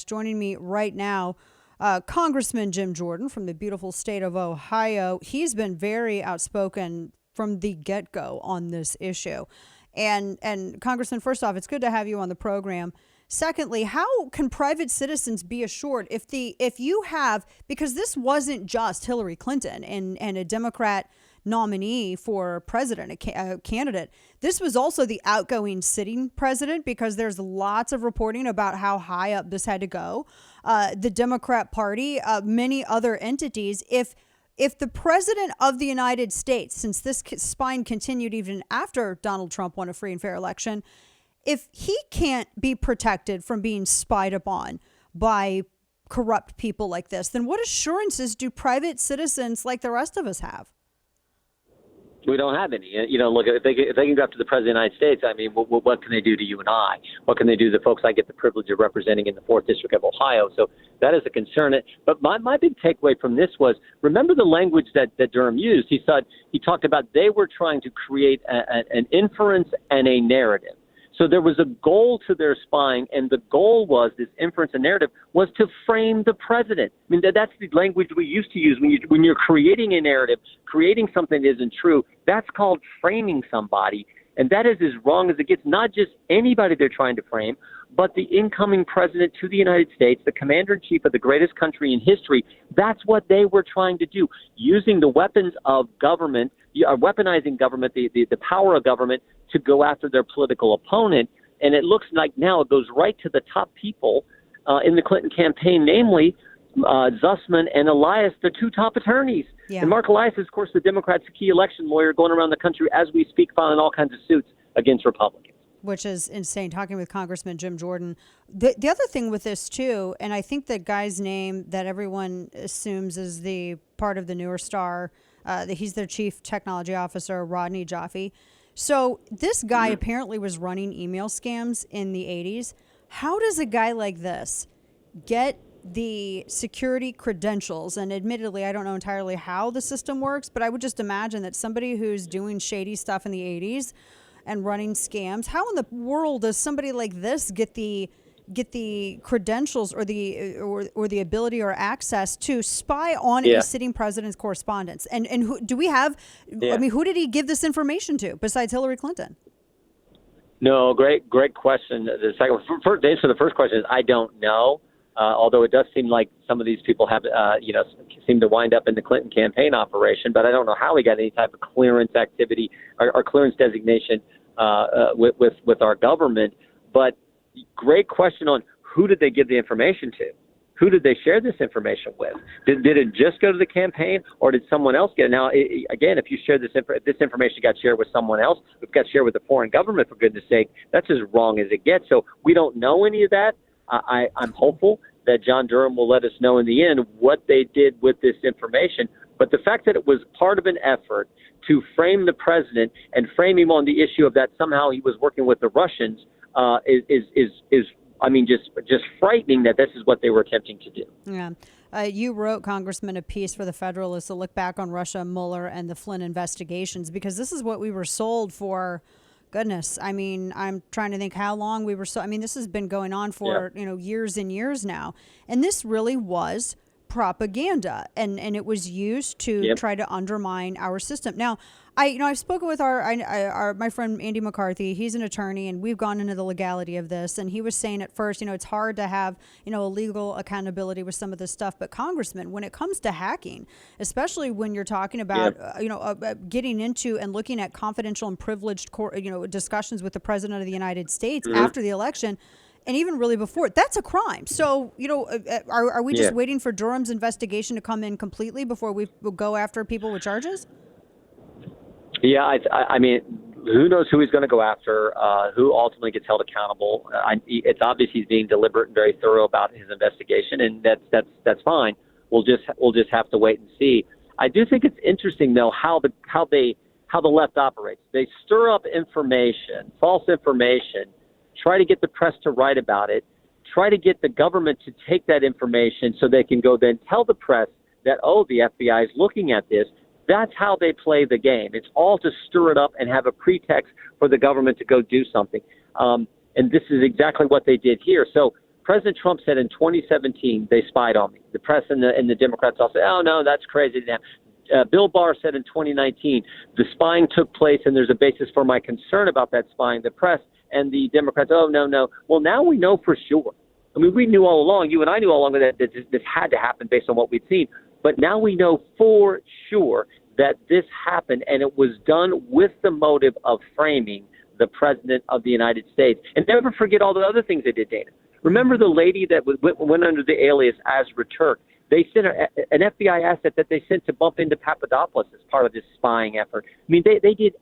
Joining me right now, Congressman Jim Jordan from the beautiful state of Ohio. He's been very outspoken from the get-go on this issue. And Congressman, first off, it's good to have you on the program. Secondly, how can private citizens be assured if you have, because this wasn't just Hillary Clinton and a Democrat nominee for president, a candidate. This was also the outgoing sitting president, because there's lots of reporting about how high up this had to go. The Democrat Party, many other entities. If the president of the United States, since this spine continued even after Donald Trump won a free and fair election, if he can't be protected from being spied upon by corrupt people like this, then what assurances do private citizens like the rest of us have? We don't have any. Look, if they can go after the president of the United States, I mean, what can they do to you and I? What can they do to the folks I get the privilege of representing in the 4th District of Ohio? So that is a concern. But my big takeaway from this was, remember the language that Durham used. He talked about they were trying to create an inference and a narrative. So there was a goal to their spying, and the goal was, this inference and narrative was to frame the president. I mean, that's the language we used to use when you're creating a narrative, creating something that isn't true. That's called framing somebody, and that is as wrong as it gets. Not just anybody they're trying to frame, but the incoming president to the United States, the commander-in-chief of the greatest country in history. That's what they were trying to do, using the weapons of government, weaponizing government, the power of government, to go after their political opponent. And it looks like now it goes right to the top people in the Clinton campaign, namely Zussman and Elias, the two top attorneys. Yeah. And Mark Elias is, of course, the Democrats' key election lawyer, going around the country as we speak, filing all kinds of suits against Republicans. Which is insane, talking with Congressman Jim Jordan. The other thing with this, too, and I think the guy's name that everyone assumes is the part of the newer star, he's their chief technology officer, Rodney Jaffe. So this guy apparently was running email scams in the 80s. How does a guy like this get the security credentials? And admittedly, I don't know entirely how the system works, but I would just imagine that somebody who's doing shady stuff in the 80s and running scams, how in the world does somebody like this get the credentials or the ability or access to spy on a sitting president's correspondence? And who do we have? Yeah. I mean, who did he give this information to besides Hillary Clinton? No, great question. The answer to the first question is I don't know. Although it does seem like some of these people have, seem to wind up in the Clinton campaign operation, but I don't know how he got any type of clearance activity or clearance designation with our government. But great question on who did they give the information to? Who did they share this information with? Did it just go to the campaign, or did someone else get it? Now, again, if you share this information got shared with someone else, it got shared with a foreign government, for goodness sake, that's as wrong as it gets. So we don't know any of that. I'm hopeful that John Durham will let us know in the end what they did with this information. But the fact that it was part of an effort to frame the president and frame him on the issue of that somehow he was working with the Russians is I mean, just frightening that this is what they were attempting to do. Yeah. You wrote, Congressman, a piece for the Federalist to look back on Russia, Mueller, and the Flynn investigations, because this is what we were sold for. Goodness, I mean, I'm trying to think how long we were so. I mean, this has been going on for years and years now, and this really was propaganda, and it was used to try to undermine our system. Now, I've spoken with my friend Andy McCarthy. He's an attorney, and we've gone into the legality of this. And he was saying at first, it's hard to have a legal accountability with some of this stuff. But Congressman, when it comes to hacking, especially when you're talking about getting into and looking at confidential and privileged discussions with the president of the United States after the election, and even really before, that's a crime. So, are we just waiting for Durham's investigation to come in completely before we go after people with charges? Yeah, I mean, who knows who he's going to go after, who ultimately gets held accountable. It's obvious he's being deliberate and very thorough about his investigation, and that's fine. We'll just have to wait and see. I do think it's interesting, though, how the left operates. They stir up information, false information, try to get the press to write about it, try to get the government to take that information so they can go then tell the press that, the FBI is looking at this. That's how they play the game. It's all to stir it up and have a pretext for the government to go do something. And this is exactly what they did here. So President Trump said in 2017, they spied on me. The press and the Democrats all said, oh, no, that's crazy. Bill Barr said in 2019, the spying took place and there's a basis for my concern about that spying. The press and the Democrats, oh, no. Well, now we know for sure. I mean, we knew all along, you and I knew all along that this had to happen based on what we'd seen. But now we know for sure that this happened, and it was done with the motive of framing the president of the United States. And never forget all the other things they did, Dana. Remember the lady that went under the alias Azra Turk? They sent an FBI asset that they sent to bump into Papadopoulos as part of this spying effort. I mean, they did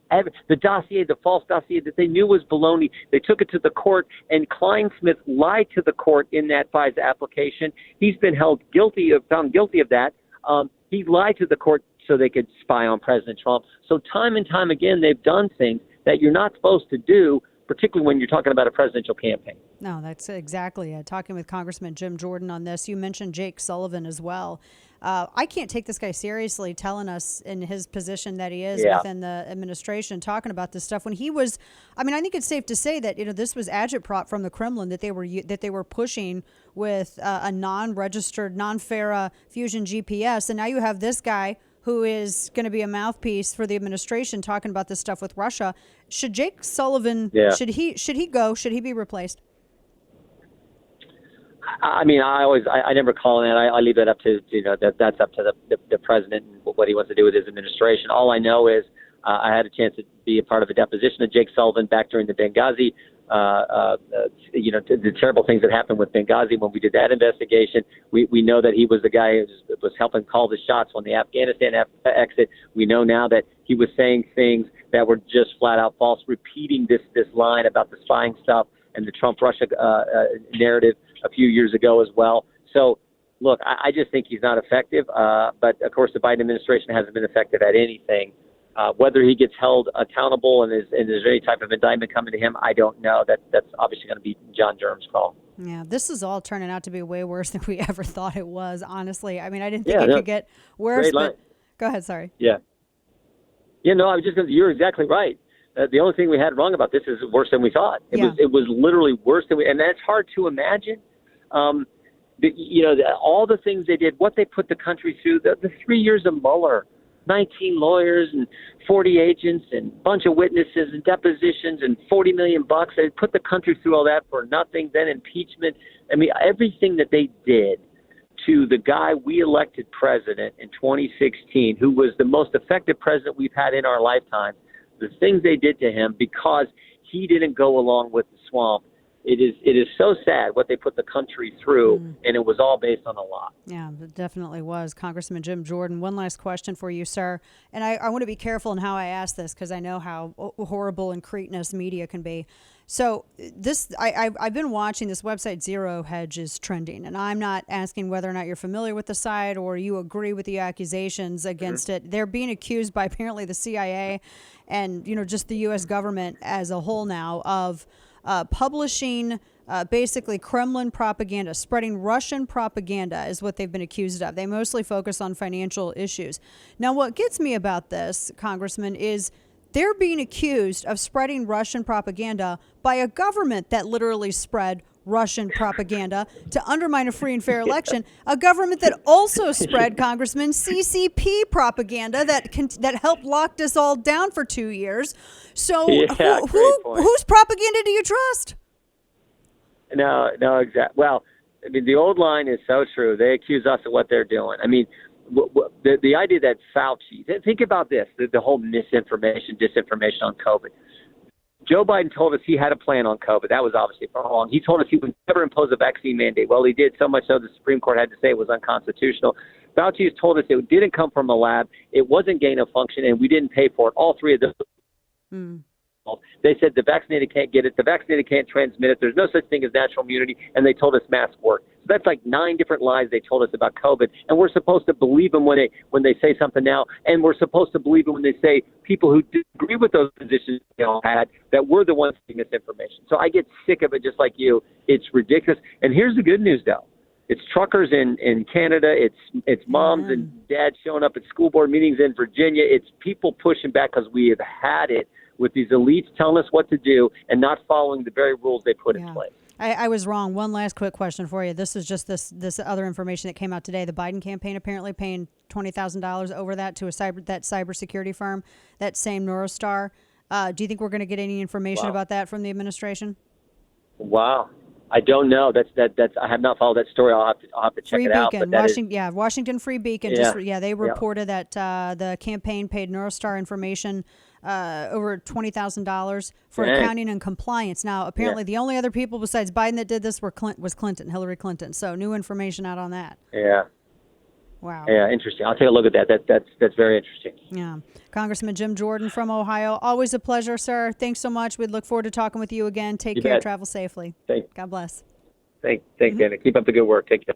the dossier, the false dossier that they knew was baloney. They took it to the court, and Kleinsmith lied to the court in that FISA application. He's been found guilty of that. He lied to the court so they could spy on President Trump. So time and time again, they've done things that you're not supposed to do, particularly when you're talking about a presidential campaign. No, that's exactly it. Talking with Congressman Jim Jordan on this, you mentioned Jake Sullivan as well. I can't take this guy seriously telling us in his position that he is within the administration talking about this stuff when he was. I mean, I think it's safe to say that this was agitprop from the Kremlin that they were pushing with a non-registered, non-FARA Fusion GPS, and now you have this guy who is going to be a mouthpiece for the administration talking about this stuff with Russia. Should Jake Sullivan? Should he go? Should he be replaced? I mean, I never call in. I leave that up to that's up to the president and what he wants to do with his administration. All I know is I had a chance to be a part of a deposition of Jake Sullivan back during the Benghazi, the terrible things that happened with Benghazi when we did that investigation. We know that he was the guy who was helping call the shots when the Afghanistan exit. We know now that he was saying things that were just flat out false, repeating this line about the spying stuff and the Trump-Russia narrative a few years ago as well. So, look, I just think he's not effective. But, of course, the Biden administration hasn't been effective at anything. Whether he gets held accountable and is there any type of indictment coming to him, I don't know. That's obviously going to be John Durham's call. Yeah, this is all turning out to be way worse than we ever thought it was, honestly. I mean, I didn't think it could get worse. But go ahead, sorry. Yeah. Yeah, no, I was just going to, you're exactly right. The only thing we had wrong about this is worse than we thought. It was literally worse than and that's hard to imagine. All the things they did, what they put the country through, the 3 years of Mueller, 19 lawyers and 40 agents and a bunch of witnesses and depositions and $40 million. They put the country through all that for nothing, then impeachment. I mean, everything that they did to the guy we elected president in 2016, who was the most effective president we've had in our lifetime, the things they did to him because he didn't go along with the swamp. It is so sad what they put the country through, and it was all based on a lie. Yeah, it definitely was. Congressman Jim Jordan, one last question for you, sir. And I want to be careful in how I ask this because I know how horrible and cretinous media can be. So I've been watching this website Zero Hedge is trending, and I'm not asking whether or not you're familiar with the site or you agree with the accusations against it. They're being accused by apparently the CIA and just the U.S. government as a whole now of publishing basically Kremlin propaganda, spreading Russian propaganda is what they've been accused of. They mostly focus on financial issues. Now, what gets me about this, Congressman, is they're being accused of spreading Russian propaganda by a government that literally spread Russian propaganda to undermine a free and fair election, a government that also spread, Congressman, CCP propaganda that helped lock us all down for 2 years. So whose propaganda do you trust? No, exactly. Well, I mean, the old line is so true. They accuse us of what they're doing. I mean, the idea that Fauci, think about this, the whole disinformation on COVID. Joe Biden told us he had a plan on COVID. That was obviously wrong. He told us he would never impose a vaccine mandate. Well, he did, so much so the Supreme Court had to say it was unconstitutional. Fauci has told us it didn't come from a lab, it wasn't gain of function, and we didn't pay for it. All three of those. They said the vaccinated can't get it, the vaccinated can't transmit it, there's no such thing as natural immunity, and they told us masks work. So that's like 9 different lies they told us about COVID, and we're supposed to believe them when they say something now, and we're supposed to believe them when they say people who disagree with those positions they all had, that we're the ones saying this information. So I get sick of it just like you. It's ridiculous. And here's the good news, though. It's truckers in Canada. It's moms and dads showing up at school board meetings in Virginia. It's people pushing back because we have had it with these elites telling us what to do and not following the very rules they put in place. I was wrong. One last quick question for you. This is just this other information that came out today. The Biden campaign apparently paying $20,000 over that to that cybersecurity firm, that same Neurostar. Do you think we're going to get any information about that from the administration? Wow. I don't know. That's I have not followed that story. I'll have to check Free it Beacon, out. Washington Free Beacon. They reported that the campaign paid Neurostar information over $20,000 for accounting and compliance. Now, apparently, the only other people besides Biden that did this was Hillary Clinton. So, new information out on that. Yeah. Wow. Yeah, interesting. I'll take a look at that. That's very interesting. Yeah. Congressman Jim Jordan from Ohio. Always a pleasure, sir. Thanks so much. We'd look forward to talking with you again. Take care. Bet. Travel safely. God bless. Thanks, Dana. Keep up the good work. Take care.